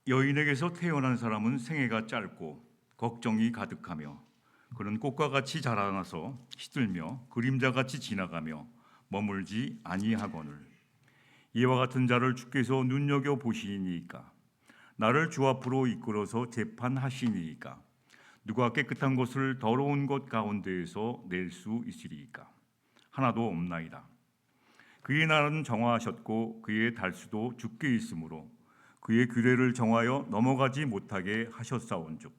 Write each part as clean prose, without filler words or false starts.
여인에게서 태어난 사람은 생애가 짧고 걱정이 가득하며 그는 꽃과 같이 자라나서 시들며 그림자같이 지나가며 머물지 아니하거늘 이와 같은 자를 주께서 눈여겨 보시니이까 나를 주 앞으로 이끌어서 재판하시니이까 누가 깨끗한 것을 더러운 것 가운데에서 낼 수 있으리이까 하나도 없나이다. 그의 날은 정하셨고 그의 달수도 주께 있으므로 그의 규례를 정하여 넘어가지 못하게 하셨사온즉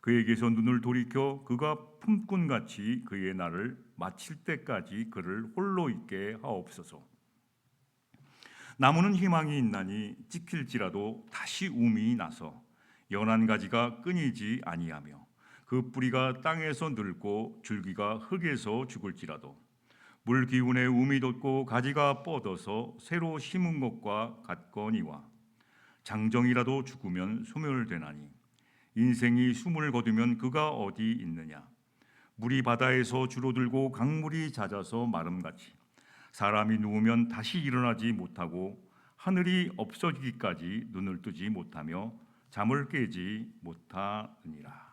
그에게서 눈을 돌이켜 그가 품꾼같이 그의 날을 마칠 때까지 그를 홀로 있게 하옵소서. 나무는 희망이 있나니 찍힐지라도 다시 움이 나서 연한 가지가 끊이지 아니하며 그 뿌리가 땅에서 늙고 줄기가 흙에서 죽을지라도 물 기운에 움이 돋고 가지가 뻗어서 새로 심은 것과 같거니와 장정이라도 죽으면 소멸되나니 인생이 숨을 거두면 그가 어디 있느냐. 물이 바다에서 줄어들고 강물이 잦아서 마름같이 사람이 누우면 다시 일어나지 못하고 하늘이 없어지기까지 눈을 뜨지 못하며 잠을 깨지 못하느니라.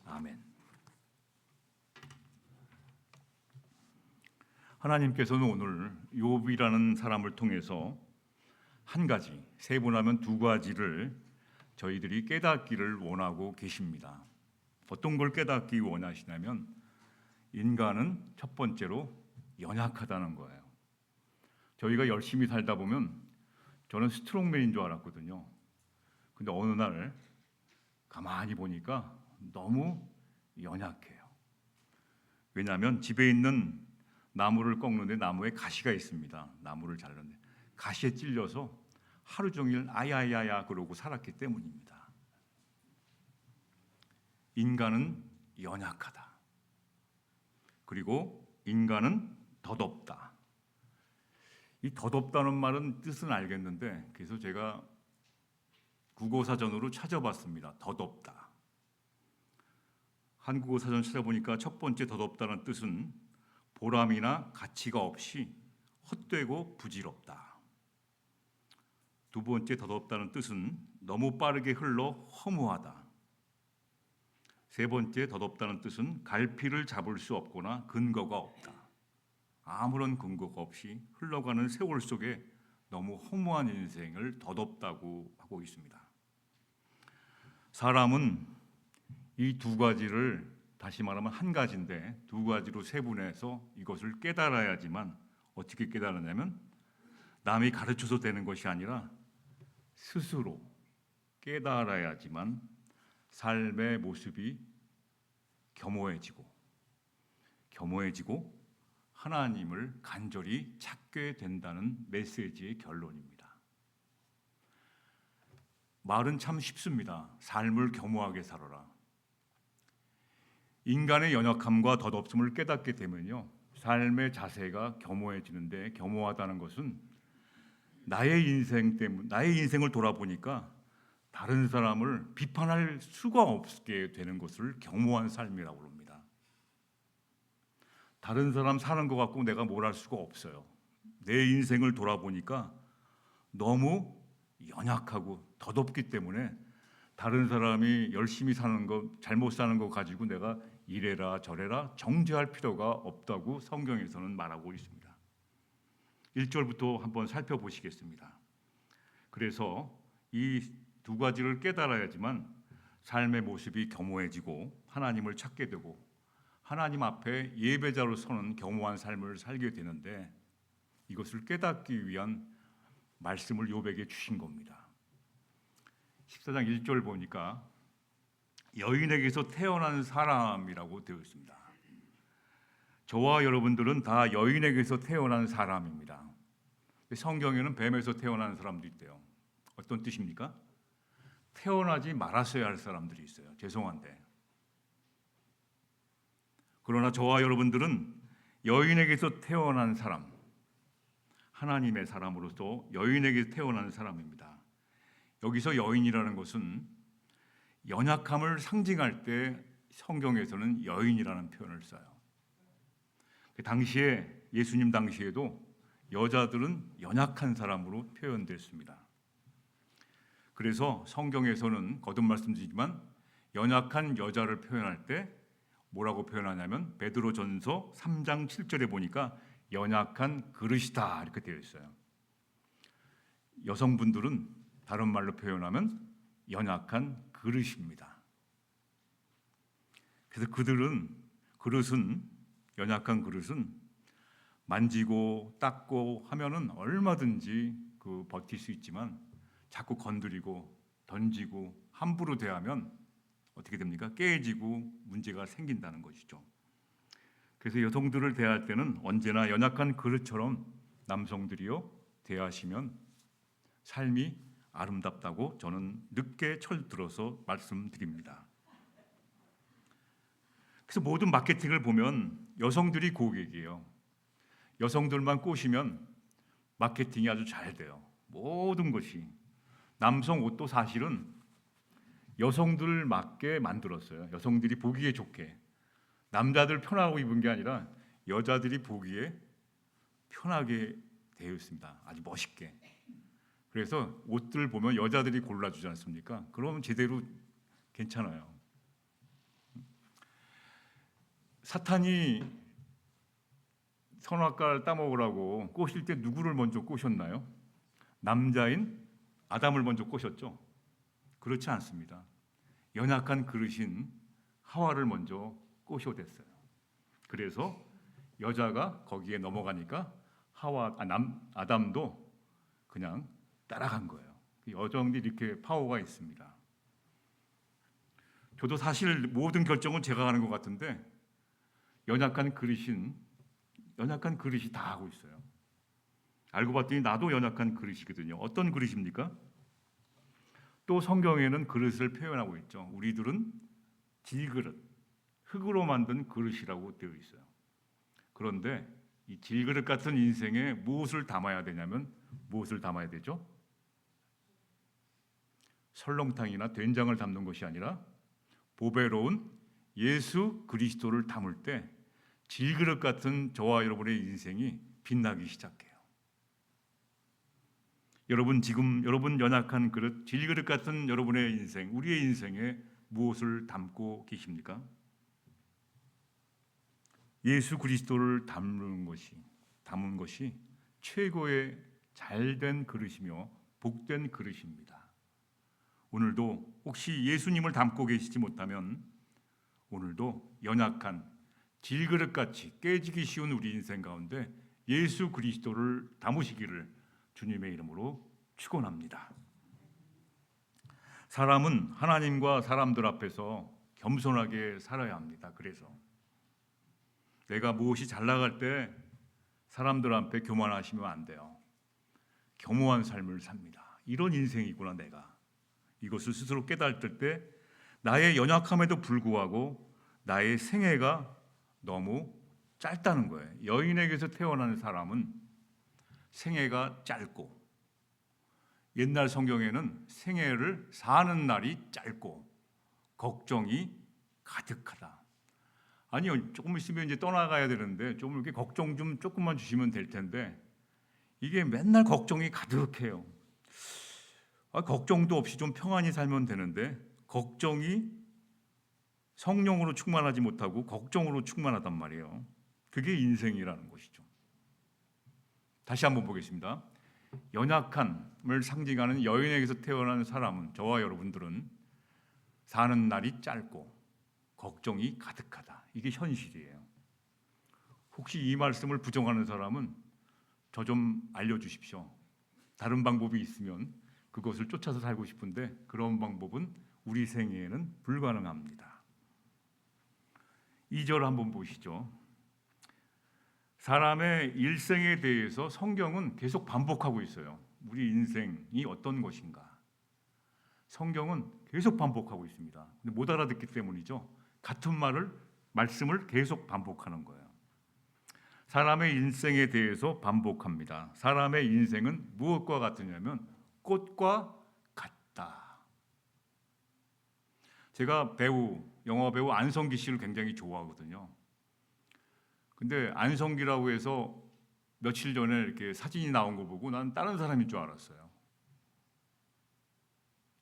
아멘. 하나님께서는 오늘 욥이라는 사람을 통해서 한 가지, 세분하면 두 가지를 저희들이 깨닫기를 원하고 계십니다. 어떤 걸 깨닫기 원하시냐면 인간은 첫 번째로 연약하다는 거예요. 저희가 열심히 살다 보면 저는 스트롱맨인 줄 알았거든요. 근데 어느 날 가만히 보니까 너무 연약해요. 왜냐하면 집에 있는 나무를 꺾는데 나무에 가시가 있습니다. 나무를 자르는데 가시에 찔려서 하루 종일 아야야야 그러고 살았기 때문입니다. 인간은 연약하다. 그리고 인간은 덧없다. 이 덧없다는 말은 뜻은 알겠는데 그래서 제가 국어사전으로 찾아봤습니다. 덧없다. 한국어 사전 찾아보니까 첫 번째 덧없다는 뜻은 보람이나 가치가 없이 헛되고 부질없다. 두 번째 덧없다는 뜻은 너무 빠르게 흘러 허무하다. 세 번째 덧없다는 뜻은 갈피를 잡을 수 없거나 근거가 없다. 아무런 근거가 없이 흘러가는 세월 속에 너무 허무한 인생을 덧없다고 하고 있습니다. 사람은 이 두 가지를 다시 말하면 한 가지인데 두 가지로 세분해서 이것을 깨달아야지만 어떻게 깨달았냐면 남이 가르쳐서 되는 것이 아니라 스스로 깨달아야지만 삶의 모습이 겸허해지고 하나님을 간절히 찾게 된다는 메시지의 결론입니다. 말은 참 쉽습니다. 삶을 겸허하게 살아라. 인간의 연약함과 덧없음을 깨닫게 되면요, 삶의 자세가 겸허해지는데 겸허하다는 것은 나의 인생을 돌아보니까 다른 사람을 비판할 수가 없게 되는 것을 겸허한 삶이라고 합니다. 다른 사람 사는 것 갖고 내가 뭘 할 수가 없어요. 내 인생을 돌아보니까 너무 연약하고 덧없기 때문에 다른 사람이 열심히 사는 거, 잘못 사는 거 가지고 내가 이래라 저래라 정죄할 필요가 없다고 성경에서는 말하고 있습니다. 1절부터 한번 살펴보시겠습니다. 그래서 이 두 가지를 깨달아야지만 삶의 모습이 겸허해지고 하나님을 찾게 되고 하나님 앞에 예배자로 서는 겸허한 삶을 살게 되는데 이것을 깨닫기 위한 말씀을 욥에게 주신 겁니다. 14장 1절 보니까 여인에게서 태어난 사람이라고 되어 있습니다. 저와 여러분들은 다 여인에게서 태어난 사람입니다. 성경에는 뱀에서 태어난 사람도 있대요. 어떤 뜻입니까? 태어나지 말았어야 할 사람들이 있어요. 죄송한데. 그러나 저와 여러분들은 여인에게서 태어난 사람, 하나님의 사람으로서 여인에게 태어난 사람입니다. 여기서 여인이라는 것은 연약함을 상징할 때 성경에서는 여인이라는 표현을 써요. 당시에 예수님 당시에도 여자들은 연약한 사람으로 표현됐습니다. 그래서 성경에서는 거듭 말씀드리지만 연약한 여자를 표현할 때 뭐라고 표현하냐면 베드로전서 3장 7절에 보니까 연약한 그릇이다 이렇게 되어 있어요. 여성분들은 다른 말로 표현하면 연약한 그릇입니다. 그래서 연약한 그릇은 만지고 닦고 하면은 얼마든지 버틸 수 있지만 자꾸 건드리고 던지고 함부로 대하면 어떻게 됩니까? 깨지고 문제가 생긴다는 것이죠. 그래서 여성들을 대할 때는 언제나 연약한 그릇처럼 남성들이요 대하시면 삶이 아름답다고 저는 늦게 철들어서 말씀드립니다. 그래서 모든 마케팅을 보면 여성들이 고객이에요. 여성들만 꼬시면 마케팅이 아주 잘 돼요. 모든 것이. 남성 옷도 사실은 여성들 맞게 만들었어요. 여성들이 보기에 좋게. 남자들 편하고 입은 게 아니라 여자들이 보기에 편하게 되어 있습니다. 아주 멋있게. 그래서 옷들 보면 여자들이 골라주지 않습니까? 그러면 제대로 괜찮아요. 사탄이 선악과를 따먹으라고 꼬실 때 누구를 먼저 꼬셨나요? 남자인 아담을 먼저 꼬셨죠? 그렇지 않습니다. 연약한 그릇인 하와를 먼저 꼬셔댔어요. 그래서 여자가 거기에 넘어가니까 아담도 그냥 따라간 거예요. 여정이 이렇게 파워가 있습니다. 저도 사실 모든 결정은 제가 하는 것 같은데 연약한 그릇이 다 하고 있어요. 알고 봤더니 나도 연약한 그릇이거든요. 어떤 그릇입니까? 또 성경에는 그릇을 표현하고 있죠. 우리들은 질그릇, 흙으로 만든 그릇이라고 되어 있어요. 그런데 이 질그릇 같은 인생에 무엇을 담아야 되냐면 무엇을 담아야 되죠? 설렁탕이나 된장을 담는 것이 아니라 보배로운 예수 그리스도를 담을 때 질그릇 같은 저와 여러분의 인생이 빛나기 시작해요. 여러분 연약한 그릇, 질그릇 같은 여러분의 인생, 우리의 인생에 무엇을 담고 계십니까? 예수 그리스도를 담은 것이 최고의 잘된 그릇이며 복된 그릇입니다. 오늘도 혹시 예수님을 담고 계시지 못하면 오늘도 연약한 질그릇같이 깨지기 쉬운 우리 인생 가운데 예수 그리스도를 담으시기를 주님의 이름으로 축원합니다. 사람은 하나님과 사람들 앞에서 겸손하게 살아야 합니다. 그래서 내가 무엇이 잘 나갈 때 사람들 앞에 교만하시면 안 돼요. 겸허한 삶을 삽니다. 이런 인생이구나 내가. 이것을 스스로 깨달을 때 나의 연약함에도 불구하고 나의 생애가 너무 짧다는 거예요. 여인에게서 태어난 사람은 생애가 짧고 옛날 성경에는 생애를 사는 날이 짧고 걱정이 가득하다. 아니요, 조금 있으면 이제 떠나가야 되는데 좀 이렇게 걱정 좀 조금만 주시면 될 텐데 이게 맨날 걱정이 가득해요. 걱정도 없이 좀 평안히 살면 되는데 걱정이 성령으로 충만하지 못하고 걱정으로 충만하단 말이에요. 그게 인생이라는 것이죠. 다시 한번 보겠습니다. 연약함을 상징하는 여인에게서 태어난 사람은 저와 여러분들은 사는 날이 짧고 걱정이 가득하다. 이게 현실이에요. 혹시 이 말씀을 부정하는 사람은 저 좀 알려주십시오. 다른 방법이 있으면 그것을 쫓아서 살고 싶은데 그런 방법은 우리 생애에는 불가능합니다. 2절 한번 보시죠. 사람의 일생에 대해서 성경은 계속 반복하고 있어요. 우리 인생이 어떤 것인가. 성경은 계속 반복하고 있습니다. 근데 못 알아듣기 때문이죠. 같은 말씀을 계속 반복하는 거예요. 사람의 인생에 대해서 반복합니다. 사람의 인생은 무엇과 같으냐면 꽃과 같다. 제가 영화 배우 안성기 씨를 굉장히 좋아하거든요. 근데 안성기라고 해서 며칠 전에 이렇게 사진이 나온 거 보고 난 다른 사람인 줄 알았어요.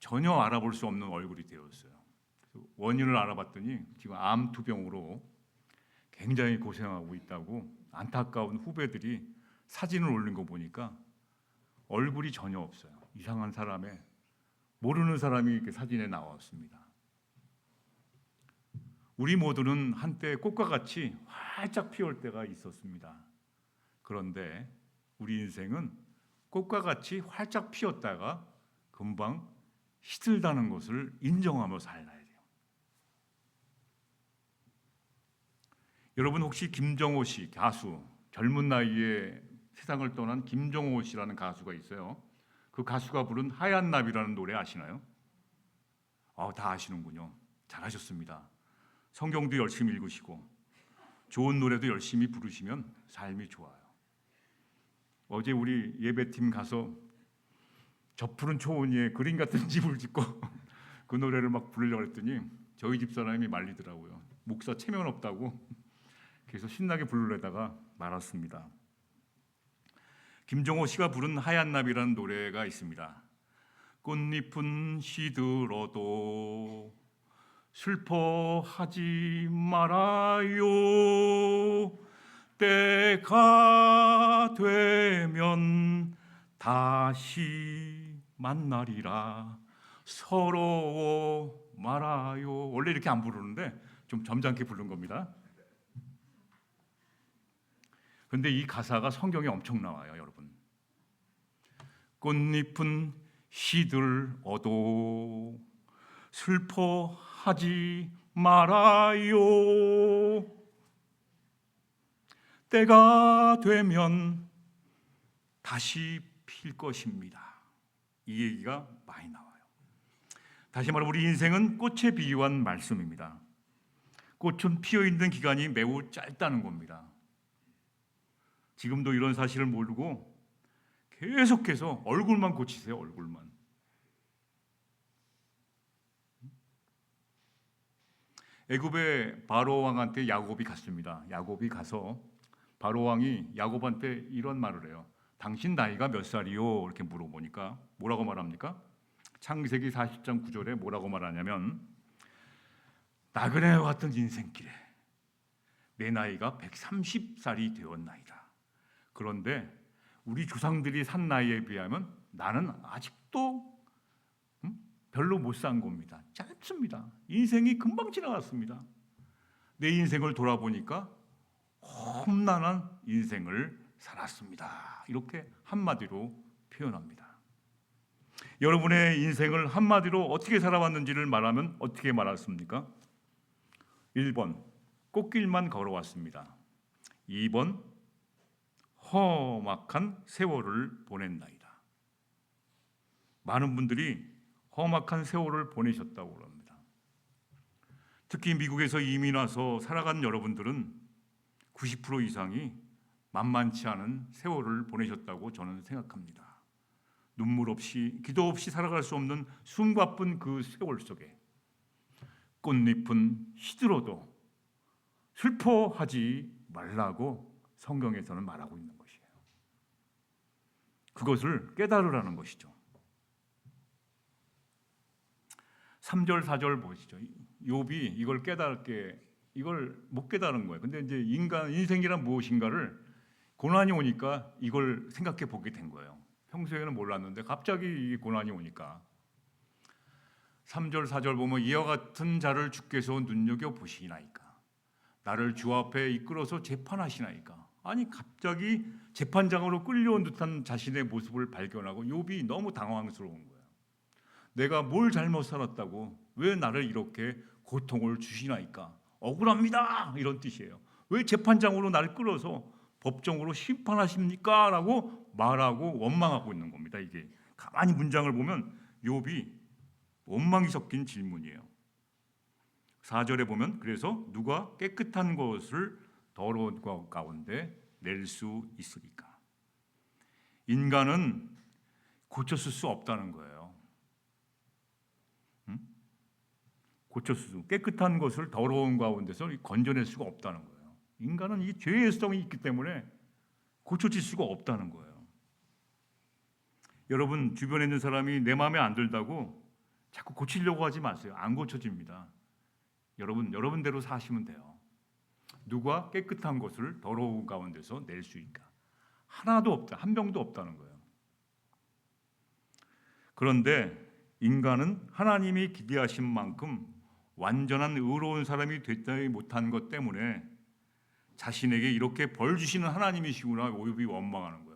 전혀 알아볼 수 없는 얼굴이 되었어요. 원인을 알아봤더니 지금 암 투병으로 굉장히 고생하고 있다고 안타까운 후배들이 사진을 올린 거 보니까 얼굴이 전혀 없어요. 이상한 사람에 모르는 사람이 이렇게 사진에 나왔습니다. 우리 모두는 한때 꽃과 같이 활짝 피울 때가 있었습니다. 그런데 우리 인생은 꽃과 같이 활짝 피었다가 금방 시들다는 것을 인정하며 살아야 돼요. 여러분 혹시 김정호 씨 가수, 젊은 나이에 세상을 떠난 김정호 씨라는 가수가 있어요. 그 가수가 부른 하얀 나비라는 노래 아시나요? 다 아시는군요. 잘하셨습니다. 성경도 열심히 읽으시고 좋은 노래도 열심히 부르시면 삶이 좋아요. 어제 우리 예배팀 가서 저 푸른 초원위에 그림 같은 집을 짓고 그 노래를 막 부르려고 했더니 저희 집사람이 말리더라고요. 목사 체면 없다고. 그래서 신나게 부르려다가 말았습니다. 김정호 씨가 부른 하얀 나비라는 노래가 있습니다. 꽃잎은 시들어도 슬퍼하지 말아요. 때가 되면 다시 만나리라. 서러워 말아요. 원래 이렇게 안 부르는데 좀 점잖게 부른 겁니다. 근데 이 가사가 성경에 엄청 나와요, 여러분. 꽃잎은 시들어도 슬퍼하지 말아요. 때가 되면 다시 필 것입니다. 이 얘기가 많이 나와요. 다시 말해 우리 인생은 꽃에 비유한 말씀입니다. 꽃은 피어있는 기간이 매우 짧다는 겁니다. 지금도 이런 사실을 모르고 계속해서 얼굴만 고치세요. 얼굴만. 애굽의 바로 왕한테 야곱이 갔습니다. 야곱이 가서 바로 왕이 야곱한테 이런 말을 해요. 당신 나이가 몇 살이요? 이렇게 물어보니까 뭐라고 말합니까? 창세기 40장 9절에 뭐라고 말하냐면 나그네와 같은 인생길에 내 나이가 130살이 되었나이다. 그런데 우리 조상들이 산 나이에 비하면 나는 아직도 별로 못 산 겁니다. 짧습니다. 인생이 금방 지나갔습니다. 내 인생을 돌아보니까 험난한 인생을 살았습니다. 이렇게 한마디로 표현합니다. 여러분의 인생을 한마디로 어떻게 살아왔는지를 말하면 어떻게 말했습니까? 1번 꽃길만 걸어왔습니다. 2번 험악한 세월을 보냈나이다. 많은 분들이 험악한 세월을 보내셨다고 합니다. 특히 미국에서 이민 와서 살아간 여러분들은 90% 이상이 만만치 않은 세월을 보내셨다고 저는 생각합니다. 눈물 없이 기도 없이 살아갈 수 없는 숨가쁜 그 세월 속에 꽃잎은 시들어도 슬퍼하지 말라고 성경에서는 말하고 있는 것이에요. 그것을 깨달으라는 것이죠. 3절 4절 보시죠. 욥이 이걸 못 깨달은 거예요. 근데 이제 인생이란 무엇인가를 고난이 오니까 이걸 생각해 보게 된 거예요. 평소에는 몰랐는데 갑자기 이 고난이 오니까 3절 4절 보면 이와 같은 자를 주께서 눈여겨 보시나이까 나를 주 앞에 이끌어서 재판하시나이까. 아니 갑자기 재판장으로 끌려온 듯한 자신의 모습을 발견하고 욥이 너무 당황스러운 거예요. 내가 뭘 잘못 살았다고 왜 나를 이렇게 고통을 주시나이까. 억울합니다 이런 뜻이에요. 왜 재판장으로 나를 끌어서 법정으로 심판하십니까? 라고 말하고 원망하고 있는 겁니다. 이게 가만히 문장을 보면 욥이 원망이 섞인 질문이에요. 4절에 보면 그래서 누가 깨끗한 것을 더러운 것 가운데 낼 수 있으리까. 인간은 고쳤을 수 없다는 거예요. 깨끗한 것을 더러운 가운데서 건져낼 수가 없다는 거예요. 인간은 이 죄의 성이 있기 때문에 고쳐질 수가 없다는 거예요. 여러분 주변에 있는 사람이 내 마음에 안 들다고 자꾸 고치려고 하지 마세요. 안 고쳐집니다. 여러분대로 사시면 돼요. 누가 깨끗한 것을 더러운 가운데서 낼 수 있까? 하나도 없다. 한 명도 없다는 거예요. 그런데 인간은 하나님이 기대하신 만큼 완전한 의로운 사람이 되지 못한 것 때문에 자신에게 이렇게 벌 주시는 하나님이시구나 오히려 원망하는 거예요.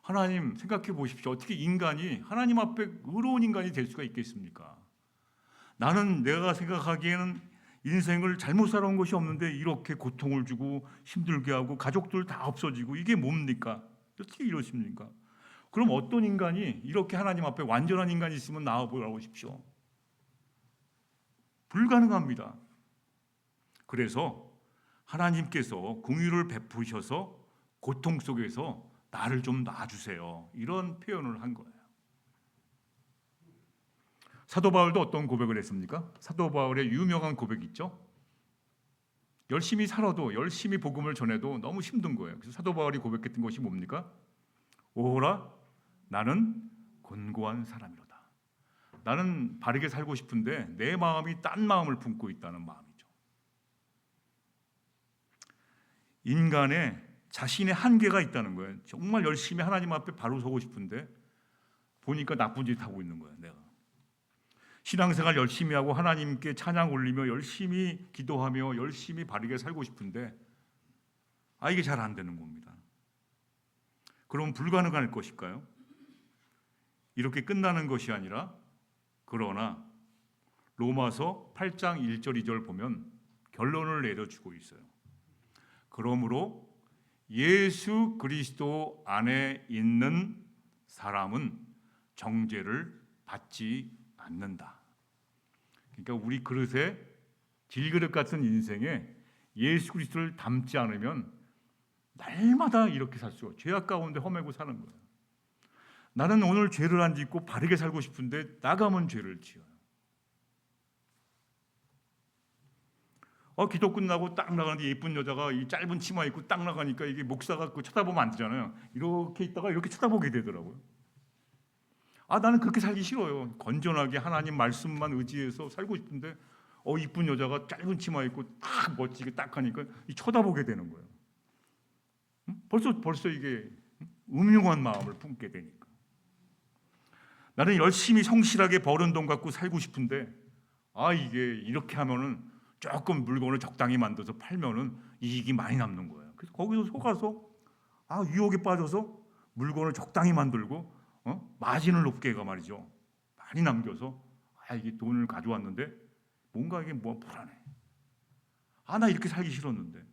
하나님 생각해 보십시오. 어떻게 인간이 하나님 앞에 의로운 인간이 될 수가 있겠습니까? 나는 내가 생각하기에는 인생을 잘못 살아온 것이 없는데 이렇게 고통을 주고 힘들게 하고 가족들 다 없어지고 이게 뭡니까? 어떻게 이러십니까? 그럼 어떤 인간이 이렇게 하나님 앞에 완전한 인간이 있으면 나와보라고 하십시오. 불가능합니다. 그래서 하나님께서 긍휼을 베푸셔서 고통 속에서 나를 좀 놔주세요. 이런 표현을 한 거예요. 사도 바울도 어떤 고백을 했습니까? 사도 바울의 유명한 고백 있죠? 열심히 살아도 열심히 복음을 전해도 너무 힘든 거예요. 그래서 사도 바울이 고백했던 것이 뭡니까? 오호라 나는 곤고한 사람이로다. 나는 바르게 살고 싶은데 내 마음이 딴 마음을 품고 있다는 마음이죠. 인간의 자신의 한계가 있다는 거예요. 정말 열심히 하나님 앞에 바로 서고 싶은데 보니까 나쁜 짓 하고 있는 거예요. 내가 신앙생활 열심히 하고 하나님께 찬양 올리며 열심히 기도하며 열심히 바르게 살고 싶은데 이게 잘 안 되는 겁니다. 그럼 불가능할 것일까요? 이렇게 끝나는 것이 아니라 그러나 로마서 8장 1절 2절 보면 결론을 내려주고 있어요. 그러므로 예수 그리스도 안에 있는 사람은 정죄를 받지 않는다. 그러니까 우리 그릇에 질그릇 같은 인생에 예수 그리스도를 담지 않으면 날마다 이렇게 살 수가 죄악 가운데 허매고 사는 거예요. 나는 오늘 죄를 안 짓고 바르게 살고 싶은데 나가면 죄를 지어요. 기도 끝나고 딱 나가는데 예쁜 여자가 이 짧은 치마 입고 딱 나가니까 이게 목사가 그 쳐다보면 안 되잖아요. 이렇게 있다가 이렇게 쳐다보게 되더라고요. 나는 그렇게 살기 싫어요. 건전하게 하나님 말씀만 의지해서 살고 싶은데 이쁜 여자가 짧은 치마 입고 딱 멋지게 딱 하니까 쳐다보게 되는 거예요. 벌써 이게 음흉한 마음을 품게 되니까. 나는 열심히 성실하게 버는 돈 갖고 살고 싶은데 이게 이렇게 하면은 조금 물건을 적당히 만들어서 팔면은 이익이 많이 남는 거예요. 그래서 거기서 속아서 유혹에 빠져서 물건을 적당히 만들고 마진을 높게 해가 말이죠. 많이 남겨서 이게 돈을 가져왔는데 뭔가 이게 불안해. 나 이렇게 살기 싫었는데.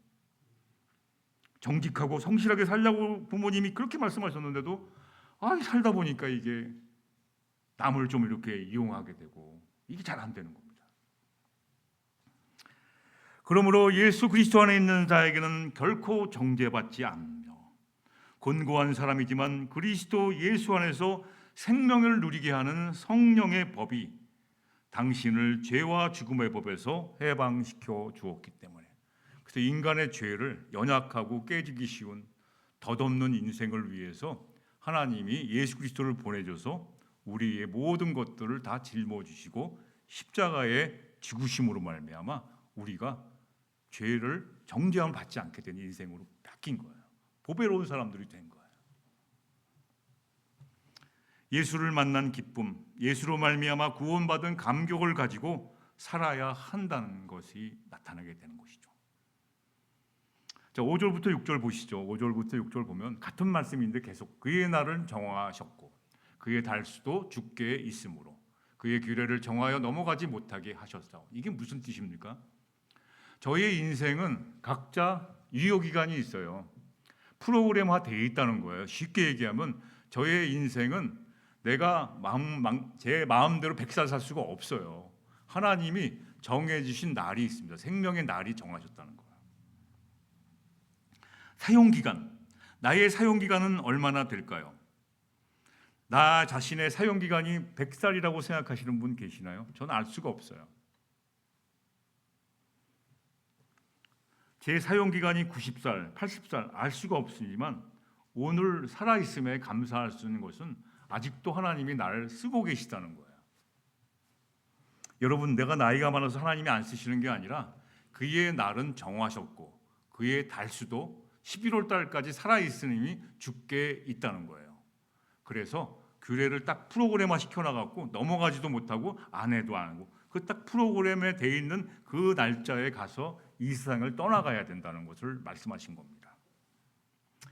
정직하고 성실하게 살려고 부모님이 그렇게 말씀하셨는데도 살다 보니까 이게 남을 좀 이렇게 이용하게 되고 이게 잘 안 되는 겁니다. 그러므로 예수 그리스도 안에 있는 자에게는 결코 정죄받지 않으며 곤고한 사람이지만 그리스도 예수 안에서 생명을 누리게 하는 성령의 법이 당신을 죄와 죽음의 법에서 해방시켜 주었기 때문에, 그래서 인간의 죄를 연약하고 깨지기 쉬운 덧없는 인생을 위해서 하나님이 예수 그리스도를 보내줘서 우리의 모든 것들을 다 짊어지시고 십자가의 죽으심으로 말미암아 우리가 죄를 정죄함을 받지 않게 된 인생으로 바뀐 거예요. 보배로운 사람들이 된 거예요. 예수를 만난 기쁨, 예수로 말미암아 구원받은 감격을 가지고 살아야 한다는 것이 나타나게 되는 것이죠. 자, 5절부터 6절 보시죠. 5절부터 6절 보면 같은 말씀인데 계속 그의 날을 정하셨고 그의 달수도 주께 있으므로 그의 규례를 정하여 넘어가지 못하게 하셨사오. 이게 무슨 뜻입니까? 저희의 인생은 각자 유효기간이 있어요. 프로그램화 되어 있다는 거예요. 쉽게 얘기하면 저의 인생은 내가 제 마음대로 100살 살 수가 없어요. 하나님이 정해주신 날이 있습니다. 생명의 날이 정하셨다는 거예요. 사용기간, 나의 사용기간은 얼마나 될까요? 나 자신의 사용기간이 100살이라고 생각하시는 분 계시나요? 저는 알 수가 없어요. 제 사용기간이 90살, 80살 알 수가 없지만 오늘 살아있음에 감사할 수 있는 것은 아직도 하나님이 나를 쓰고 계시다는 거예요. 여러분, 내가 나이가 많아서 하나님이 안 쓰시는 게 아니라 그의 날은 정하셨고 그의 달수도 11월 달까지 살아있으니 죽게 있다는 거예요. 그래서 규례를 딱 프로그램화 시켜놔갖고 넘어가지도 못하고 안 해도 안 하고 그 딱 프로그램에 돼 있는 그 날짜에 가서 이 세상을 떠나가야 된다는 것을 말씀하신 겁니다.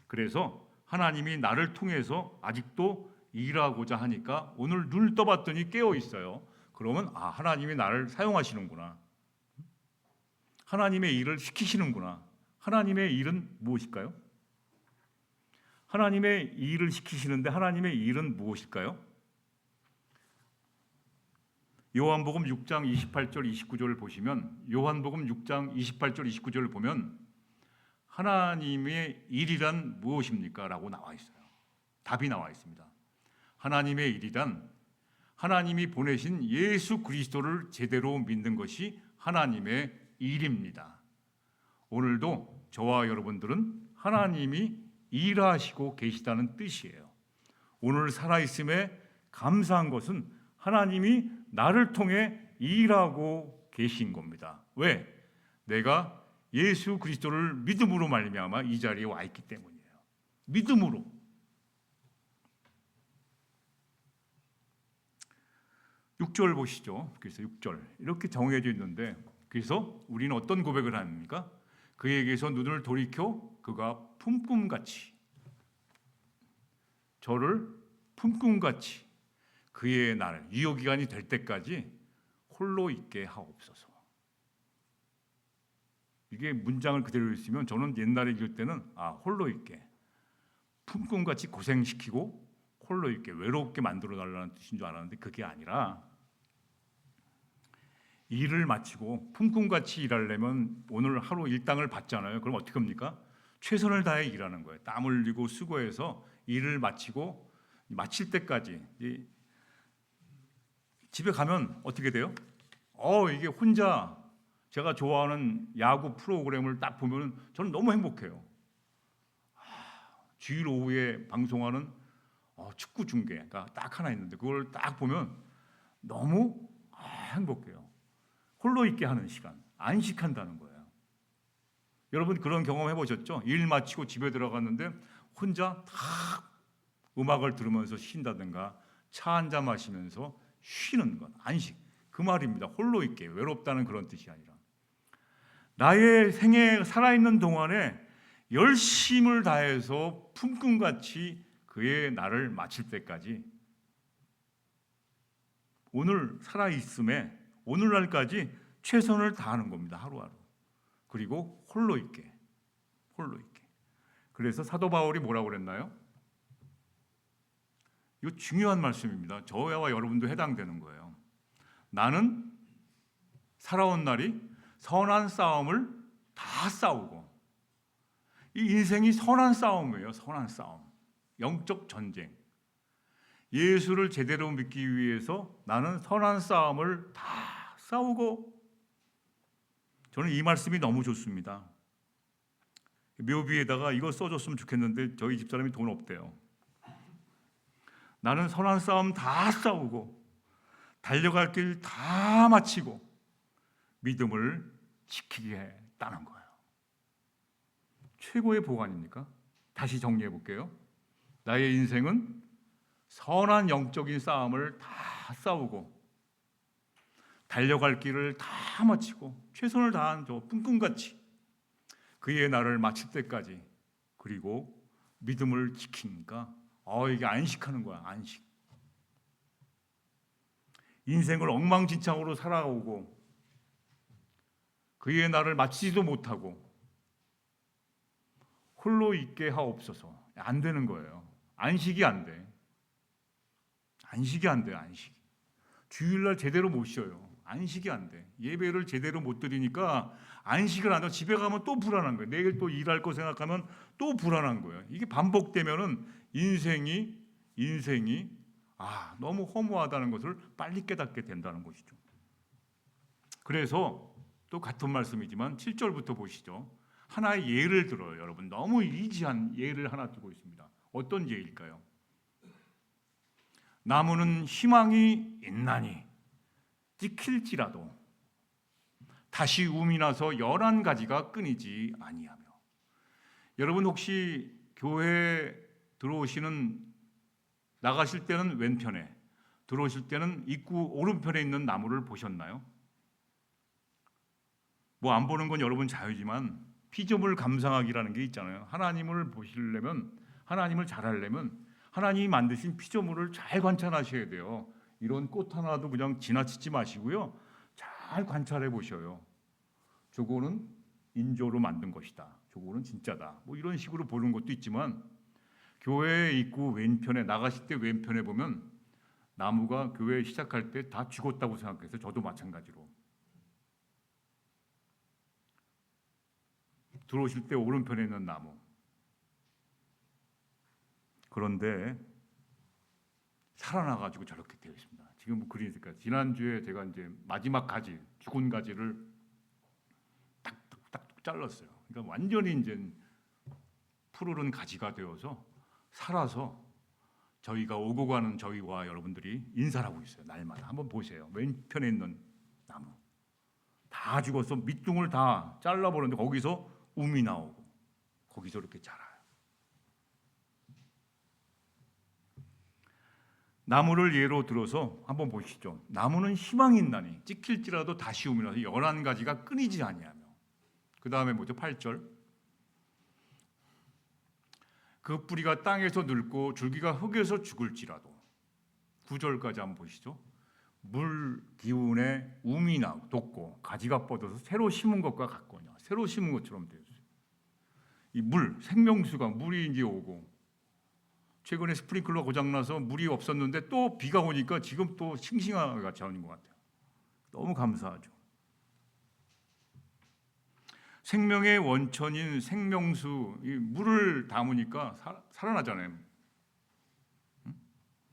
그래서 하나님이 나를 통해서 아직도 일하고자 하니까 오늘 눈을 떠봤더니 깨어 있어요. 그러면 하나님이 나를 사용하시는구나. 하나님의 일을 시키시는구나. 하나님의 일은 무엇일까요? 하나님의 일을 시키시는데 하나님의 일은 무엇일까요? 요한복음 6장 28절 29절을 보시면 요한복음 6장 28절 29절을 보면 하나님의 일이란 무엇입니까? 라고 나와 있어요. 답이 나와 있습니다. 하나님의 일이란 하나님이 보내신 예수 그리스도를 제대로 믿는 것이 하나님의 일입니다. 오늘도 저와 여러분들은 하나님이 일하시고 계시다는 뜻이에요. 오늘 살아있음에 감사한 것은 하나님이 나를 통해 일하고 계신 겁니다. 왜? 내가 예수 그리스도를 믿음으로 말미암아 이 자리에 와 있기 때문이에요. 믿음으로. 육 절 보시죠. 그래서 6절 이렇게 정해져 있는데 그래서 우리는 어떤 고백을 합니까? 그에게서 눈을 돌이켜 그가 품꿈같이 저를 품꿈같이 그의 날 유효기간이 될 때까지 홀로 있게 하옵소서. 이게 문장을 그대로 읽으면 저는 옛날에 읽을 때는 홀로 있게 품꿈같이 고생시키고 홀로 있게 외롭게 만들어 달라는 뜻인 줄 알았는데 그게 아니라 일을 마치고 품꿈같이 일하려면 오늘 하루 일당을 받잖아요. 그럼 어떻게 합니까? 최선을 다해 일하는 거예요. 땀 흘리고 수고해서 일을 마치고 마칠 때까지 집에 가면 어떻게 돼요? 이게 혼자 제가 좋아하는 야구 프로그램을 딱 보면 저는 너무 행복해요. 주일 오후에 방송하는 축구 중계가 딱 하나 있는데 그걸 딱 보면 너무 행복해요. 홀로 있게 하는 시간, 안식한다는 거예요. 여러분 그런 경험 해보셨죠? 일 마치고 집에 들어갔는데 혼자 딱 음악을 들으면서 쉰다든가 차 한 잔 마시면서 쉬는 것, 안식. 그 말입니다. 홀로 있게, 외롭다는 그런 뜻이 아니라 나의 생에 살아있는 동안에 열심을 다해서 품꿈같이 그의 날을 마칠 때까지 오늘 살아있음에 오늘날까지 최선을 다하는 겁니다. 하루하루. 그리고 홀로 있게. 그래서 사도 바울이 뭐라고 그랬나요? 이거 중요한 말씀입니다. 저와 여러분도 해당되는 거예요. 나는 살아온 날이 선한 싸움을 다 싸우고 이 인생이 선한 싸움이에요. 선한 싸움. 영적 전쟁. 예수를 제대로 믿기 위해서 나는 선한 싸움을 다 싸우고 저는 이 말씀이 너무 좋습니다. 묘비에다가 이거 써줬으면 좋겠는데 저희 집사람이 돈 없대요. 나는 선한 싸움 다 싸우고 달려갈 길 다 마치고 믿음을 지키겠다는 거예요. 최고의 복음 아닙니까? 다시 정리해 볼게요. 나의 인생은 선한 영적인 싸움을 다 싸우고 달려갈 길을 다 마치고 최선을 다한 저 품꿈같이 그의 날을 마칠 때까지 그리고 믿음을 지키니까 이게 안식하는 거야. 안식. 인생을 엉망진창으로 살아오고 그의 날을 마치지도 못하고 홀로 있게 하옵소서. 안 되는 거예요. 안식이 안 돼. 안식이 안 돼요. 안식이. 주일날 제대로 못 쉬어요. 안식이 안 돼. 예배를 제대로 못 드리니까 안식을 안 하고 집에 가면 또 불안한 거예요. 내일 또 일할 거 생각하면 또 불안한 거예요. 이게 반복되면은 인생이 너무 허무하다는 것을 빨리 깨닫게 된다는 것이죠. 그래서 또 같은 말씀이지만 7절부터 보시죠. 하나의 예를 들어요. 여러분 너무 이지한 예를 하나 두고 있습니다. 어떤 예일까요? 나무는 희망이 있나니 찍힐지라도 다시 움이 나서 11가지가 끊이지 아니하며. 여러분 혹시 교회 들어오시는 나가실 때는 왼편에, 들어오실 때는 입구 오른편에 있는 나무를 보셨나요? 뭐 안 보는 건 여러분 자유지만 피조물 감상학이라는 게 있잖아요. 하나님을 보시려면, 하나님을 잘 하려면 하나님이 만드신 피조물을 잘 관찰하셔야 돼요. 이런 꽃 하나도 그냥 지나치지 마시고요. 잘 관찰해 보셔요. 저거는 인조로 만든 것이다. 저거는 진짜다. 뭐 이런 식으로 보는 것도 있지만 교회 입구 왼편에 나가실 때 왼편에 보면 나무가 교회 시작할 때 다 죽었다고 생각해서 저도 마찬가지로 들어오실 때 오른편에 있는 나무. 그런데 살아나가지고 저렇게 되어 있습니다. 지금 뭐 그리니까 지난주에 제가 이제 마지막 가지, 죽은 가지를 딱딱딱 잘랐어요. 그러니까 완전히 이제 푸르른 가지가 되어서 살아서 저희가 오고 가는 저희와 여러분들이 인사를 하고 있어요. 날마다 한번 보세요. 왼편에 있는 나무 다 죽어서 밑둥을 다 잘라버렸는데 거기서 움이 나오고 거기서 이렇게 자라요. 나무를 예로 들어서 한번 보시죠. 나무는 희망이 있나니 찍힐지라도 다시 움이 나서 11가지가 끊이지 아니하며. 그 다음에 뭐죠? 8절. 그 뿌리가 땅에서 늙고 줄기가 흙에서 죽을지라도. 9절까지 한번 보시죠. 물 기운에 움이 돋고 가지가 뻗어서 새로 심은 것과 같거냐. 새로 심은 것처럼 되어 있어요. 이 물, 생명수가 물이 이제 오고 최근에 스프링클러 고장나서 물이 없었는데 또 비가 오니까 지금 또 싱싱하게 같이 오는 것 같아요. 너무 감사하죠. 생명의 원천인 생명수, 이 물을 담으니까 살아나잖아요.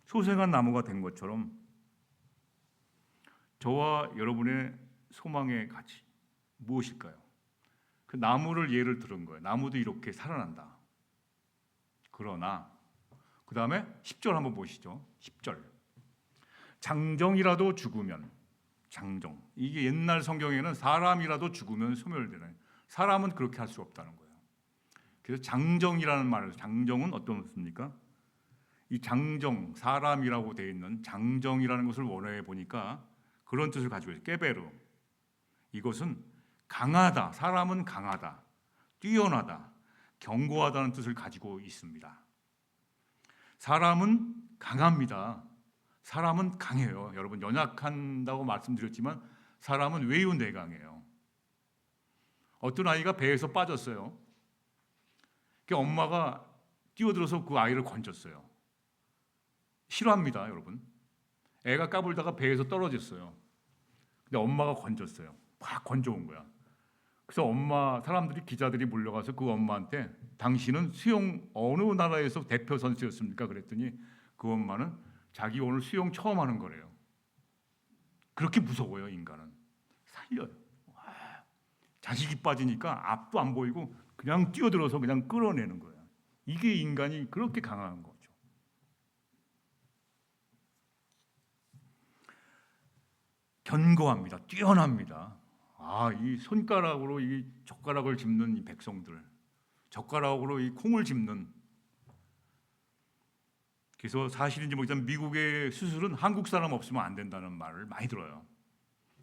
소생한 나무가 된 것처럼 저와 여러분의 소망의 가치 무엇일까요? 그 나무를 예를 들은 거예요. 나무도 이렇게 살아난다. 그러나 그 다음에 10절 한번 보시죠. 10절. 장정이라도 죽으면, 장정. 이게 옛날 성경에는 사람이라도 죽으면 소멸되는. 사람은 그렇게 할 수 없다는 거예요. 그래서 장정이라는 말을, 장정은 어떤 뜻입니까? 이 장정, 사람이라고 되어 있는 장정이라는 것을 원어에 보니까 그런 뜻을 가지고 있어요. 깨베르. 이것은 강하다, 사람은 강하다, 뛰어나다, 견고하다는 뜻을 가지고 있습니다. 사람은 강합니다. 사람은 강해요. 여러분 연약한다고 말씀드렸지만 사람은 외유내강해요. 어떤 아이가 배에서 빠졌어요. 그 엄마가 뛰어들어서 그 아이를 건졌어요. 싫어합니다, 여러분. 애가 까불다가 배에서 떨어졌어요. 근데 엄마가 건졌어요. 확 건져온 거야. 그래서 엄마 사람들이 기자들이 몰려가서 그 엄마한테 당신은 수영 어느 나라에서 대표 선수였습니까? 그랬더니 그 엄마는 자기 오늘 수영 처음 하는 거래요. 그렇게 무서워요, 인간은. 살려요. 와, 자식이 빠지니까 앞도 안 보이고 그냥 뛰어들어서 그냥 끌어내는 거예요. 이게 인간이 그렇게 강한 거죠. 견고합니다. 뛰어납니다. 이 손가락으로 이 젓가락을 짚는 이 백성들, 젓가락으로 이 콩을 짚는. 그래서 사실인지 모르지만 미국의 수술은 한국 사람 없으면 안 된다는 말을 많이 들어요.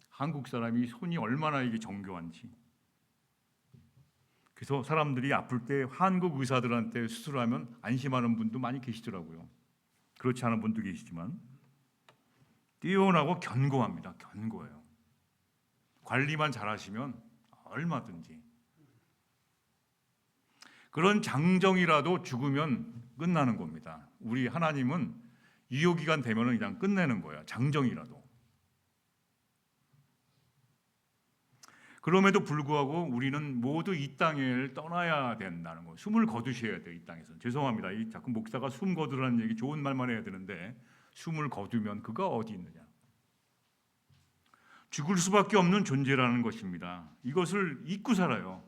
한국 사람이 손이 얼마나 이게 정교한지. 그래서 사람들이 아플 때 한국 의사들한테 수술하면 안심하는 분도 많이 계시더라고요. 그렇지 않은 분도 계시지만 뛰어나고 견고합니다. 견고해요. 관리만 잘하시면 얼마든지. 그런 장정이라도 죽으면 끝나는 겁니다. 우리 하나님은 유효기간 되면 그냥 끝내는 거예요. 장정이라도. 그럼에도 불구하고 우리는 모두 이 땅을 떠나야 된다는 거. 숨을 거두셔야 돼요. 이 땅에서. 죄송합니다. 자꾸 목사가 숨 거두라는 얘기 좋은 말만 해야 되는데 숨을 거두면 그가 어디 있느냐. 죽을 수밖에 없는 존재라는 것입니다. 이것을 잊고 살아요.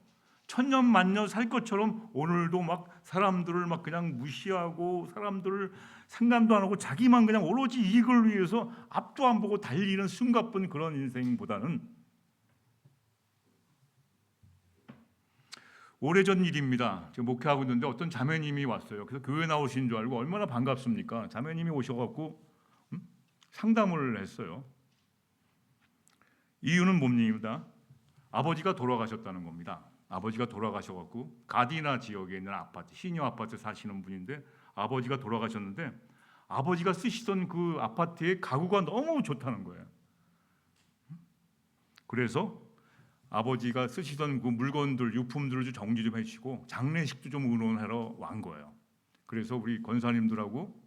천년만년 살 것처럼 오늘도 막 사람들을 막 그냥 무시하고 사람들을 상관도 안 하고 자기만 그냥 오로지 이익을 위해서 앞도 안 보고 달리는 숨가쁜 그런 인생보다는, 오래전 일입니다. 제가 목회하고 있는데 어떤 자매님이 왔어요. 그래서 교회 나오신 줄 알고 얼마나 반갑습니까? 자매님이 오셔갖고 상담을 했어요. 이유는 뭡니다. 아버지가 돌아가셨다는 겁니다. 아버지가 돌아가셔갖고 가디나 지역에 있는 아파트, 시니어 아파트 사시는 분인데 아버지가 돌아가셨는데 아버지가 쓰시던 그 아파트의 가구가 너무 좋다는 거예요. 그래서 아버지가 쓰시던 그 물건들, 유품들을 좀 정리 좀 해주시고 장례식도 좀 의논하러 온 거예요. 그래서 우리 권사님들하고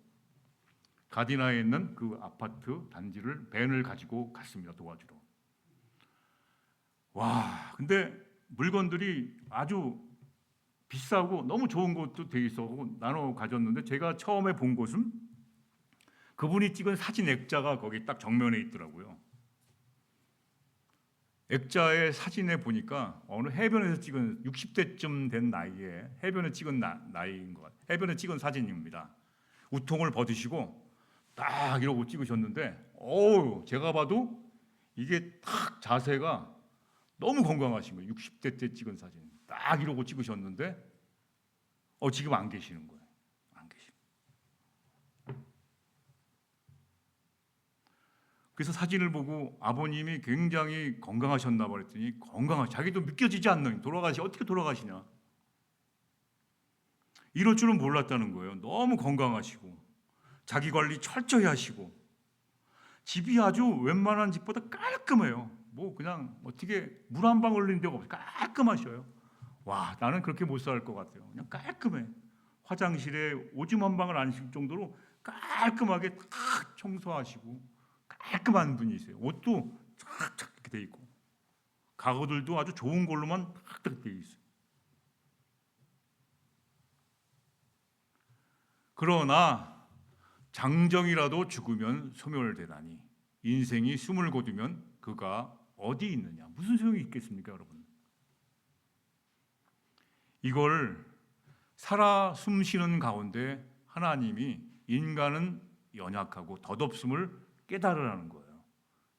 가디나에 있는 그 아파트 단지를 밴을 가지고 갔습니다. 도와주러. 와, 근데 물건들이 아주 비싸고 너무 좋은 것도 돼 있어 나눠 가졌는데, 제가 처음에 본 곳은 그분이 찍은 사진 액자가 거기 딱 정면에 있더라고요. 액자의 사진에 보니까 어느 해변에서 찍은 60대쯤 된 나이에 해변에 찍은 나이인 것 같아요. 해변에 찍은 사진입니다. 우통을 벗으시고 딱 이러고 찍으셨는데, 제가 봐도 이게 딱 자세가 너무 건강하신 거예요. 60대 때 찍은 사진 딱 이러고 찍으셨는데 지금 안 계시는 거예요. 안 계시고. 그래서 사진을 보고 아버님이 굉장히 건강하셨나 봐 그랬더니 자기도 믿겨지지 않는, 어떻게 돌아가시냐, 이럴 줄은 몰랐다는 거예요. 너무 건강하시고 자기 관리 철저히 하시고 집이 아주 웬만한 집보다 깔끔해요. 뭐 그냥 어떻게 물 한 방 흘린 데가 없어요. 깔끔하셔요. 와, 나는 그렇게 못 살 것 같아요. 그냥 깔끔해. 화장실에 오줌 한 방울 안 쉴 정도로 깔끔하게 탁 청소하시고 깔끔한 분이세요. 옷도 착착 이렇게 돼 있고 가구들도 아주 좋은 걸로만 탁탁 돼 있어요. 그러나 장정이라도 죽으면 소멸되다니, 인생이 숨을 거두면 그가 어디 있느냐, 무슨 소용이 있겠습니까, 여러분? 이걸 살아 숨쉬는 가운데 하나님이 인간은 연약하고 덧없음을 깨달으라는 거예요.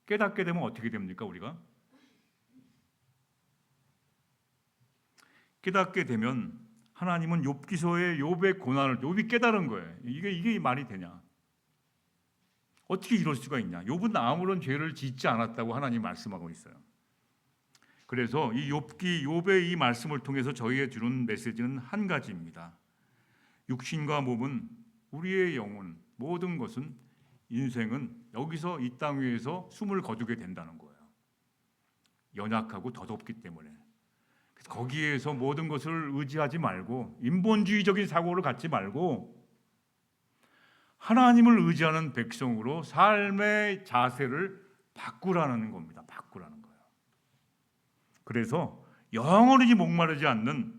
깨닫게 되면 어떻게 됩니까, 우리가? 깨닫게 되면 하나님은 욥기서의 욥의 고난을 욥이 깨달은 거예요. 이게 말이 되냐? 어떻게 이럴 수가 있냐? 욥은 아무런 죄를 짓지 않았다고 하나님 말씀하고 있어요. 그래서 이 욥의 이 말씀을 통해서 저희에 주는 메시지는 한 가지입니다. 육신과 몸은, 우리의 영혼, 모든 것은, 인생은 여기서 이 땅 위에서 숨을 거두게 된다는 거예요. 연약하고 덧없기 때문에. 그래서 거기에서 모든 것을 의지하지 말고 인본주의적인 사고를 갖지 말고 하나님을 의지하는 백성으로 삶의 자세를 바꾸라는 겁니다. 바꾸라는 거예요. 그래서 영원히 목마르지 않는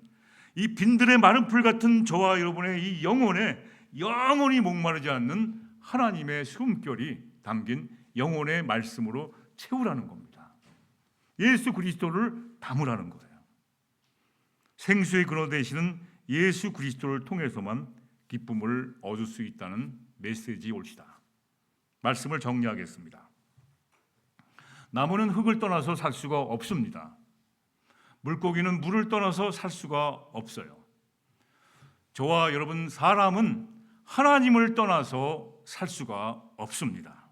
이 빈들의 마른 풀 같은 저와 여러분의 이 영혼에 영원히 목마르지 않는 하나님의 숨결이 담긴 영혼의 말씀으로 채우라는 겁니다. 예수 그리스도를 담으라는 거예요. 생수의 근원 되시는 예수 그리스도를 통해서만 기쁨을 얻을 수 있다는 메시지 올시다. 말씀을 정리하겠습니다. 나무는 흙을 떠나서 살 수가 없습니다. 물고기는 물을 떠나서 살 수가 없어요. 저와 여러분 사람은 하나님을 떠나서 살 수가 없습니다.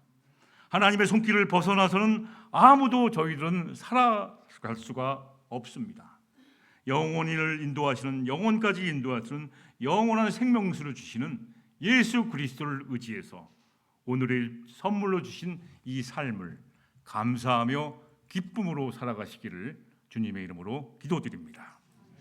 하나님의 손길을 벗어나서는 아무도 저희들은 살아갈 수가 없습니다. 영원히를 인도하시는, 영원까지 인도하시는 영원한 생명수를 주시는 예수 그리스도를 의지해서 오늘의 선물로 주신 이 삶을 감사하며 기쁨으로 살아가시기를 주님의 이름으로 기도드립니다.